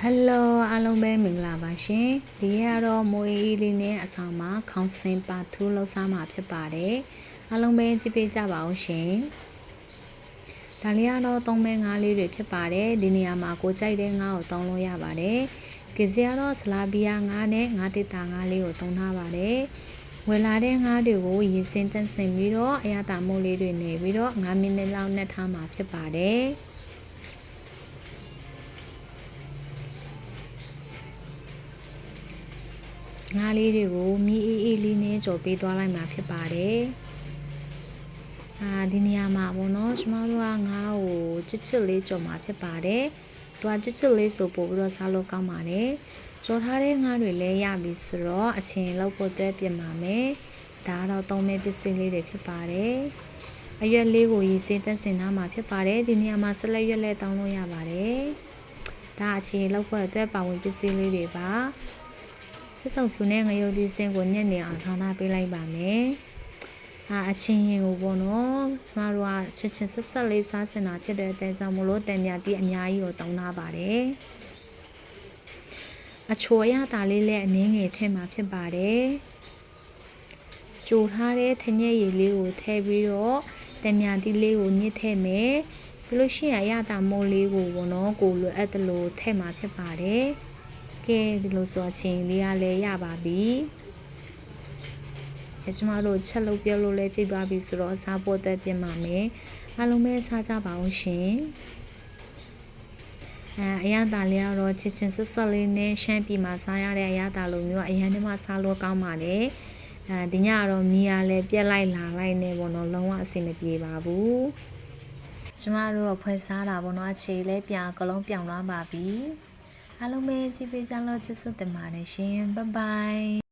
Hello အားလုံးပဲမင်္ဂလာပါရှင်ဒီရက်ကတော့မိုးအေးလေးနဲ့အဆောင်မှာခေါင်းစင်ပါထူးလောက်စားမှာဖြစ်ပါတယ်အားလုံးပဲကြည့်ပေးကြပါအောင်ရှင်ဒါလေးကတော့သုံးမဲငါးလေးတွေဖြစ်ပါတယ်ဒီနေရာမှာကိုကြိုက်တဲ့ငါးကိုသုံးလို့ရပါတယ်ကစီကတော့ဆလာဘီယာငါးနဲ့ငါးတစ်တာငါးလေးကိုသုံးထားပါတယ်ဝယ်လာတဲ့ငါးတွေကိုရေစင်းတန့်စင်ပြီးတော့အရသာမိုးလေးတွေနေပြီးတော့9မိနစ်လောက်နဲ့ထားမှာဖြစ်ပါတယ်ငါးလေးတွေကိုမီးအေးလေးနဲ့ကြော်ပေးသွားလိုက်မှာဖြစ်ပါတယ်ဒီနေရာမှာပေါ့နော်ကျမတို့ကငါးကိုချစ်ချစ်လေးကြော်မှာဖြစ်ပါတယ်သူကချစ်ချစ်လေးဆိုပို့ပြီးတော့စားလို့ကောင်းပါတယ်ကြော်ထားတဲ့ငါးတွေလည်းရပြီဆိုတော့အချင်းလောက်ဖို့အတွက်ပြင်ပါမယ်ဒါကတော့သုံးမဲပစ္စည်းလေးတွေဖြစ်ပါတယ်အရွက်လေးကိုရေစင်းတက်စင်ထားမှာဖြစ်ပါတယ်ဒီနေရာမှာဆက်လက်ရွက်လက်တောင်းလို့ရပါတယ်ဒါအချင်းလောက်ဖို့အတွက်ပါဝင်ပစ္စည်းလေးတွေပါစစ်တုံဖြူနဲ့ငရုတ်ဒီစင်ကိုညက်နေအောင်ထောင်းထားပေးလိုက်ပါမယ်အချင်းရင်ကိုပေါ့နော်ကျမတို့ကချစ်ချစ်ဆက်ဆက်လေးစားချင်တာဖြစ်တဲ့အတွက်ကြောင့်မလို့တန်မြတီးအများကြီးကိုတောင်းထားပါတယ်အချိုရတာလေးလည်းအနည်းငယ်ထည့်မှာဖြစ်ပါတယ်ကြိုထားတဲ့ထညက်ရည်လေးကိုထည့်ပြီးတော့တန်မြတီးလေးကိုညှစ်ထည့်မယ်ပြီးလို့ရှိရင်အရသာမိုးလေးကိုပေါ့နော်ကိုလိုအပ်တယ်လို့ထည့်မှာဖြစ်ပါတယ်ကဲဒီလိုဆိုအချင်းလေးကလည်းရပါပြီကျမတို့ချက်လို့ပြုတ်လို့လည်းပြည့်သွားပြီဆိုတော့စားဖို့အတွက်ပြင်ပါမယ်အားလုံးပဲစားကြပါအောင်ရှင်အရသာလေးကတော့ချစ်ချင်းဆက်ဆက်လေးနဲ့ရှမ်းပြည်မှာစားရတဲ့အရသာလိုမျိုးအရန်ထဲမှာစားလို့ကောင်းပါတယ်ဒီညကတော့မီးရလည်းပြက်လိုက်လာလိုက်နေပေါ့နော်လုံးဝအဆင်မပြေပါဘူးကျမတို့ကဖွဲ့စားတာပေါ့နော်အခြေလည်းပြအကလုံးပြောင်းသွားပါပြီအားလုံးပဲကြည့်ပေးကြလို့ကျေးဇူးတင်ပါတယ်ရှင်ဘိုင်ဘိုင်